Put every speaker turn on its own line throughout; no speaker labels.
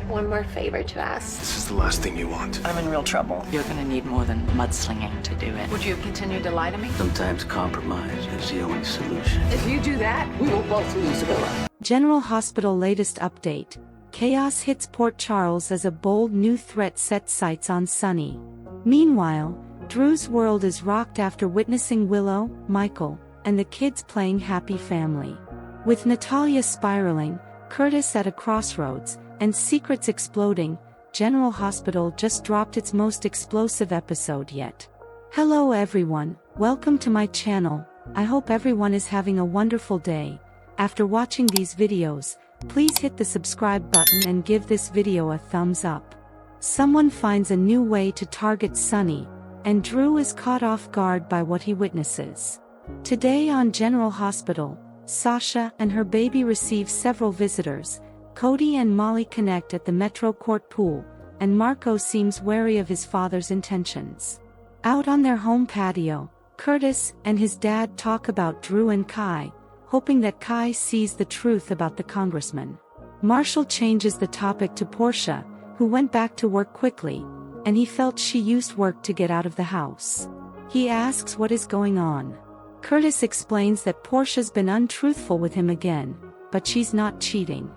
one more favor to ask.
This is the last thing you want.
I'm in real trouble.
You're gonna need more than mudslinging to do it.
Would you continue to lie to me?
Sometimes compromise is the only solution.
If you do that, we will both lose Willow.
General Hospital latest update. Chaos hits Port Charles as a bold new threat sets sights on Sonny. Meanwhile, Drew's world is rocked after witnessing Willow, Michael, and the kids playing happy family. With Natalia spiraling, Curtis at a crossroads, and secrets exploding, General Hospital just dropped its most explosive episode yet. Hello everyone, welcome to my channel. I hope everyone is having a wonderful day. After watching these videos, please hit the subscribe button and give this video a thumbs up. Someone finds a new way to target Sonny, and Drew is caught off guard by what he witnesses. Today on General Hospital, Sasha and her baby receive several visitors. Cody and Molly connect at the Metro Court pool, and Marco seems wary of his father's intentions. Out on their home patio, Curtis and his dad talk about Drew and Kai, hoping that Kai sees the truth about the congressman. Marshall changes the topic to Porsche, who went back to work quickly, and he felt she used work to get out of the house. He asks what is going on. Curtis explains that Porsche's been untruthful with him again, but she's not cheating.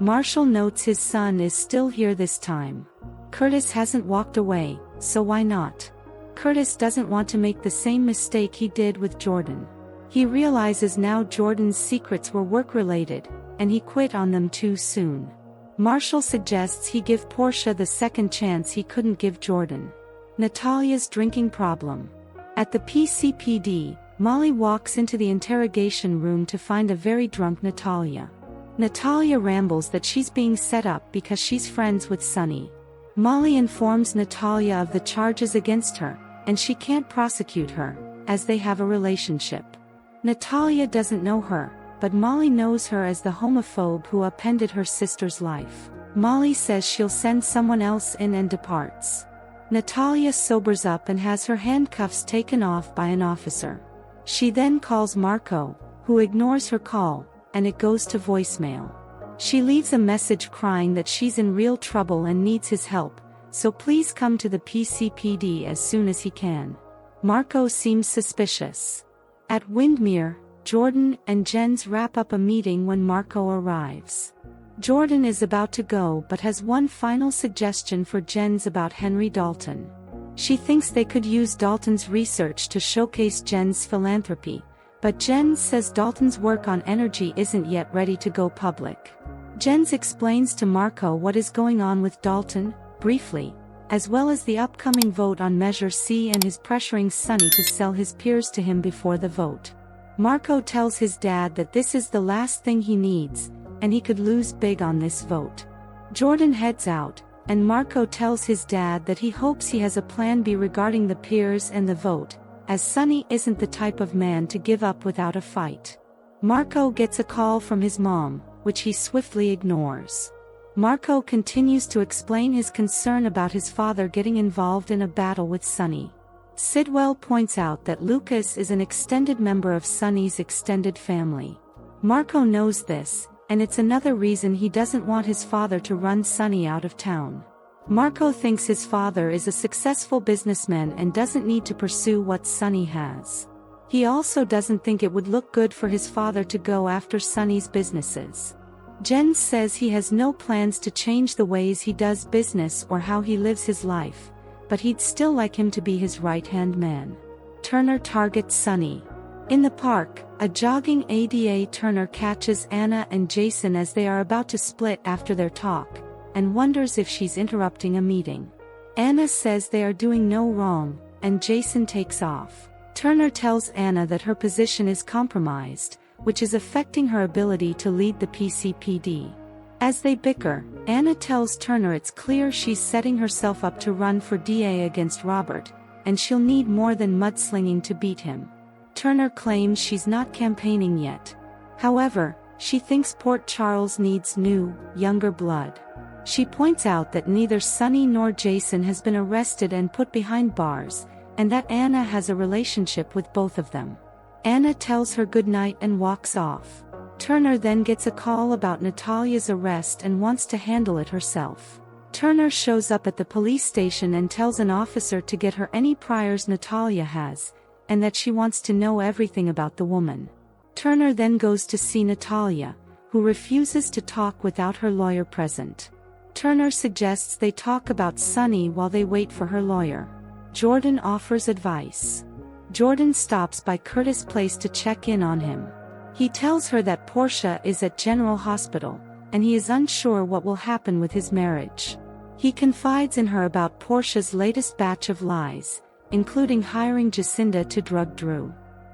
Marshall notes his son is still here this time. Curtis hasn't walked away, so why not? Curtis doesn't want to make the same mistake he did with Jordan. He realizes now Jordan's secrets were work-related, and he quit on them too soon. Marshall suggests he give Porsche the second chance he couldn't give Jordan. Natalia's drinking problem. At the PCPD, Molly walks into the interrogation room to find a very drunk Natalia. Natalia rambles that she's being set up because she's friends with Sonny. Molly informs Natalia of the charges against her, and she can't prosecute her, as they have a relationship. Natalia doesn't know her, but Molly knows her as the homophobe who upended her sister's life. Molly says she'll send someone else in and departs. Natalia sobers up and has her handcuffs taken off by an officer. She then calls Marco, who ignores her call, and it goes to voicemail. She leaves a message crying that she's in real trouble and needs his help, so please come to the PCPD as soon as he can. Marco seems suspicious. At Windmere, Jordan and Jens wrap up a meeting when Marco arrives. Jordan is about to go but has one final suggestion for Jens about Henry Dalton. She thinks they could use Dalton's research to showcase Jens' philanthropy, but Jens says Dalton's work on energy isn't yet ready to go public. Jens explains to Marco what is going on with Dalton, briefly, as well as the upcoming vote on Measure C and his pressuring Sonny to sell his peers to him before the vote. Marco tells his dad that this is the last thing he needs, and he could lose big on this vote. Jordan heads out, and Marco tells his dad that he hopes he has a plan B regarding the peers and the vote, as Sonny isn't the type of man to give up without a fight. Marco gets a call from his mom, which he swiftly ignores. Marco continues to explain his concern about his father getting involved in a battle with Sonny. Sidwell points out that Lucas is an extended member of Sonny's extended family. Marco knows this, and it's another reason he doesn't want his father to run Sonny out of town. Marco thinks his father is a successful businessman and doesn't need to pursue what Sonny has. He also doesn't think it would look good for his father to go after Sonny's businesses. Jens says he has no plans to change the ways he does business or how he lives his life, but he'd still like him to be his right-hand man. Turner targets Sonny. In the park, a jogging ADA Turner catches Anna and Jason as they are about to split after their talk, and wonders if she's interrupting a meeting. Anna says they are doing no wrong, and Jason takes off. Turner tells Anna that her position is compromised, which is affecting her ability to lead the PCPD. As they bicker, Anna tells Turner it's clear she's setting herself up to run for DA against Robert, and she'll need more than mudslinging to beat him. Turner claims she's not campaigning yet. However, she thinks Port Charles needs new, younger blood. She points out that neither Sonny nor Jason has been arrested and put behind bars, and that Anna has a relationship with both of them. Anna tells her goodnight and walks off. Turner then gets a call about Natalia's arrest and wants to handle it herself. Turner shows up at the police station and tells an officer to get her any priors Natalia has, and that she wants to know everything about the woman. Turner then goes to see Natalia, who refuses to talk without her lawyer present. Turner suggests they talk about Sonny while they wait for her lawyer. Jordan offers advice. Jordan stops by Curtis' place to check in on him. He tells her that Porsche is at GeneralHospital, and he is unsure what will happen with his marriage. He confides in her about Porsche's latest batch of lies, including hiring Jacinda to drug Drew.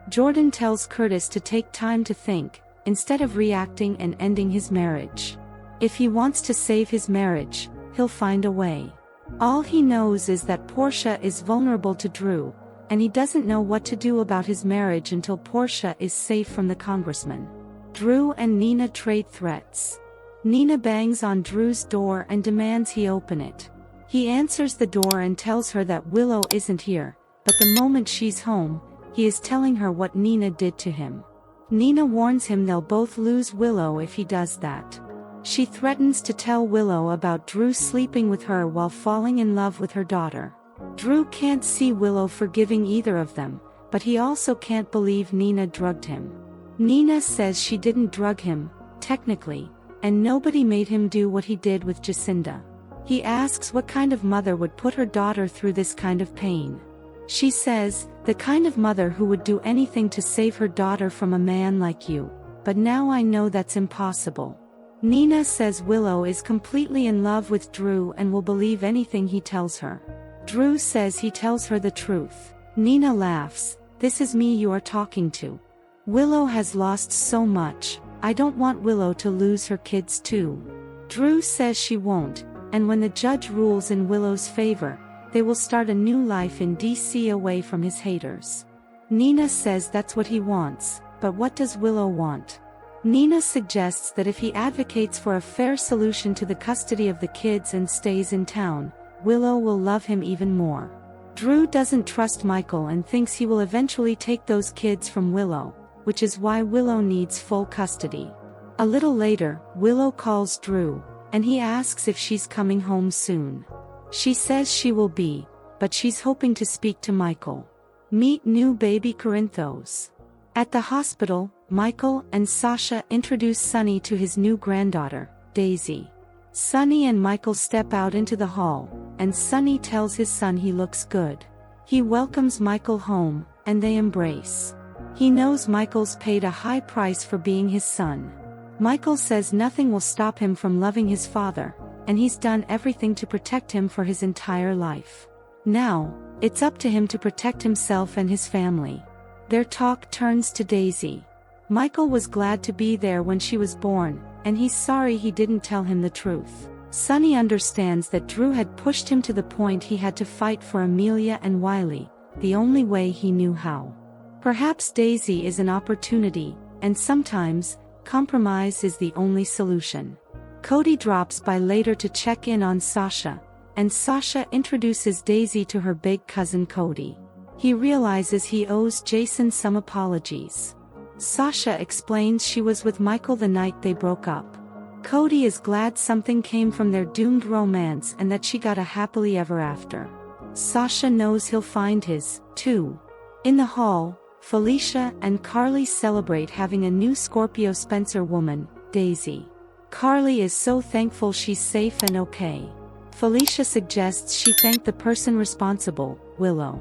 Jordan tells Curtis to take time to think, instead of reacting and ending his marriage. If he wants to save his marriage, he'll find a way. All he knows is that Porsche is vulnerable to Drew, and he doesn't know what to do about his marriage until Porsche is safe from the congressman. Drew and Nina trade threats. Nina bangs on Drew's door and demands he open it. He answers the door and tells her that Willow isn't here, but the moment she's home, he is telling her what Nina did to him. Nina warns him they'll both lose Willow if he does that. She threatens to tell Willow about Drew sleeping with her while falling in love with her daughter. Drew can't see Willow forgiving either of them, but he also can't believe Nina drugged him. Nina says she didn't drug him, technically, and nobody made him do what he did with Jacinda. He asks what kind of mother would put her daughter through this kind of pain. She says, the kind of mother who would do anything to save her daughter from a man like you, but now I know that's impossible. Nina says Willow is completely in love with Drew and will believe anything he tells her. Drew says he tells her the truth. Nina laughs, this is me you are talking to. Willow has lost so much, I don't want Willow to lose her kids too. Drew says she won't, and when the judge rules in Willow's favor, they will start a new life in DC away from his haters. Nina says that's what he wants, but what does Willow want? Nina suggests that if he advocates for a fair solution to the custody of the kids and stays in town, Willow will love him even more. Drew doesn't trust Michael and thinks he will eventually take those kids from Willow, which is why Willow needs full custody. A little later, Willow calls Drew, and he asks if she's coming home soon. She says she will be, but she's hoping to speak to Michael. Meet new baby Corinthos. At the hospital, Michael and Sasha introduce Sonny to his new granddaughter, Daisy. Sonny and Michael step out into the hall, and Sonny tells his son he looks good. He welcomes Michael home, and they embrace. He knows Michael's paid a high price for being his son. Michael says nothing will stop him from loving his father, and he's done everything to protect him for his entire life. Now, it's up to him to protect himself and his family. Their talk turns to Daisy. Michael was glad to be there when she was born, and he's sorry he didn't tell him the truth. Sonny understands that Drew had pushed him to the point he had to fight for Amelia and Wiley, the only way he knew how. Perhaps Daisy is an opportunity, and sometimes, compromise is the only solution. Cody drops by later to check in on Sasha, and Sasha introduces Daisy to her big cousin Cody. He realizes he owes Jason some apologies. Sasha explains she was with Michael the night they broke up. Cody is glad something came from their doomed romance and that she got a happily ever after. Sasha knows he'll find his, too. In the hall, Felicia and Carly celebrate having a new Scorpio Spencer woman, Daisy. Carly is so thankful she's safe and okay. Felicia suggests she thank the person responsible, Willow.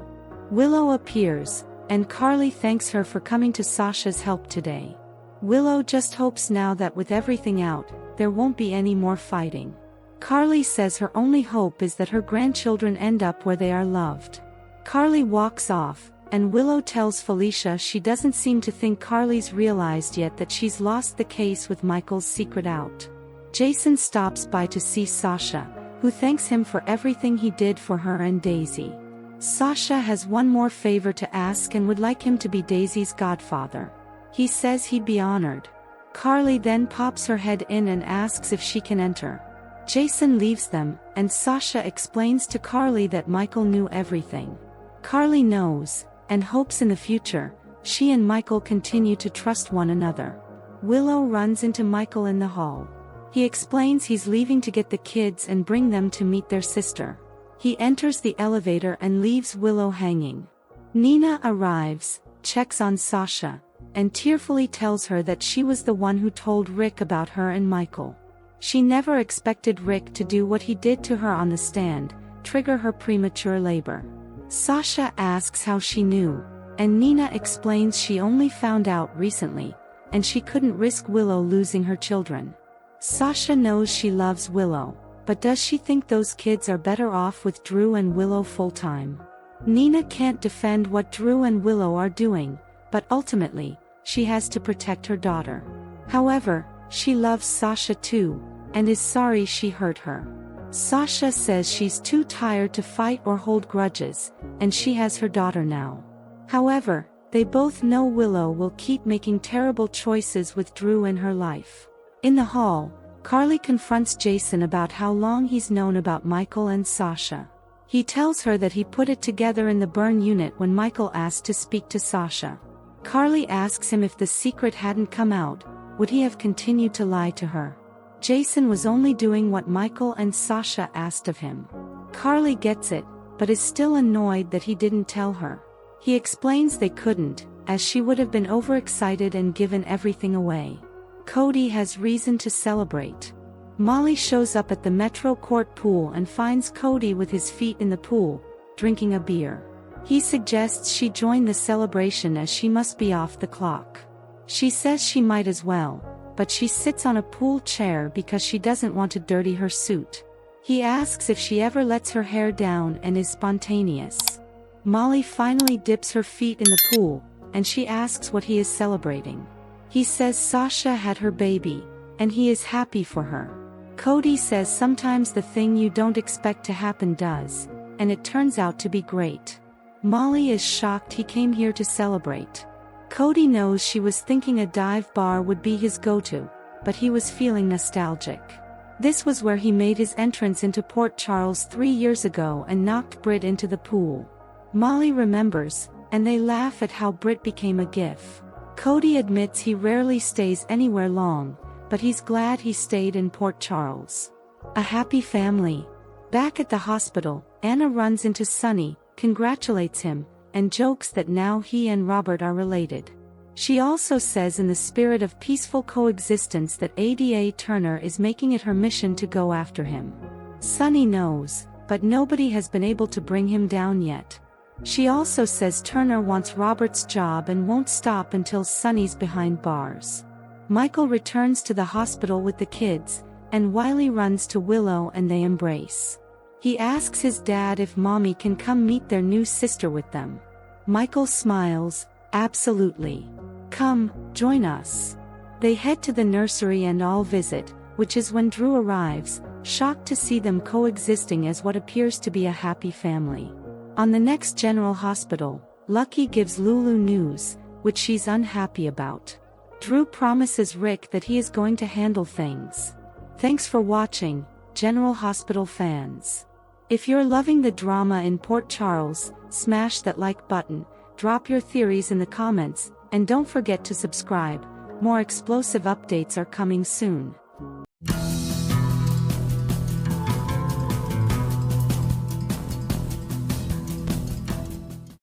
Willow appears, and Carly thanks her for coming to Sasha's help today. Willow just hopes now that with everything out, there won't be any more fighting. Carly says her only hope is that her grandchildren end up where they are loved. Carly walks off, and Willow tells Felicia she doesn't seem to think Carly's realized yet that she's lost the case with Michael's secret out. Jason stops by to see Sasha, who thanks him for everything he did for her and Daisy. Sasha has one more favor to ask and would like him to be Daisy's godfather. He says he'd be honored. Carly then pops her head in and asks if she can enter. Jason leaves them, and Sasha explains to Carly that Michael knew everything. Carly knows, and hopes in the future, she and Michael continue to trust one another. Willow runs into Michael in the hall. He explains he's leaving to get the kids and bring them to meet their sister. He enters the elevator and leaves Willow hanging. Nina arrives, checks on Sasha, and tearfully tells her that she was the one who told Rick about her and Michael. She never expected Rick to do what he did to her on the stand, trigger her premature labor. Sasha asks how she knew, and Nina explains she only found out recently, and she couldn't risk Willow losing her children. Sasha knows she loves Willow, but does she think those kids are better off with Drew and Willow full-time? Nina can't defend what Drew and Willow are doing, but ultimately, she has to protect her daughter. However, she loves Sasha too, and is sorry she hurt her. Sasha says she's too tired to fight or hold grudges, and she has her daughter now. However, they both know Willow will keep making terrible choices with Drew in her life. In the hall, Carly confronts Jason about how long he's known about Michael and Sasha. He tells her that he put it together in the burn unit when Michael asked to speak to Sasha. Carly asks him if the secret hadn't come out, would he have continued to lie to her? Jason was only doing what Michael and Sasha asked of him. Carly gets it, but is still annoyed that he didn't tell her. He explains they couldn't, as she would have been overexcited and given everything away. Cody has reason to celebrate. Molly shows up at the Metro Court pool and finds Cody with his feet in the pool, drinking a beer. He suggests she join the celebration as she must be off the clock. She says she might as well, but she sits on a pool chair because she doesn't want to dirty her suit. He asks if she ever lets her hair down and is spontaneous. Molly finally dips her feet in the pool, and she asks what he is celebrating. He says Sasha had her baby, and he is happy for her. Cody says sometimes the thing you don't expect to happen does, and it turns out to be great. Molly is shocked he came here to celebrate. Cody knows she was thinking a dive bar would be his go-to, but he was feeling nostalgic. This was where he made his entrance into Port Charles 3 years ago and knocked Britt into the pool. Molly remembers, and they laugh at how Britt became a GIF. Cody admits he rarely stays anywhere long, but he's glad he stayed in Port Charles. A happy family. Back at the hospital, Anna runs into Sonny, congratulates him, and jokes that now he and Robert are related. She also says in the spirit of peaceful coexistence that Ada Turner is making it her mission to go after him. Sonny knows, but nobody has been able to bring him down yet. She also says Turner wants Robert's job and won't stop until Sonny's behind bars. Michael returns to the hospital with the kids, and Wiley runs to Willow and they embrace. He asks his dad if Mommy can come meet their new sister with them. Michael smiles, absolutely. Come, join us. They head to the nursery and all visit, which is when Drew arrives, shocked to see them coexisting as what appears to be a happy family. On the next General Hospital, Lucky gives Lulu news, which she's unhappy about. Drew promises Rick that he is going to handle things. Thanks for watching, General Hospital fans. If you're loving the drama in Port Charles, smash that like button, drop your theories in the comments, and don't forget to subscribe. More explosive updates are coming soon.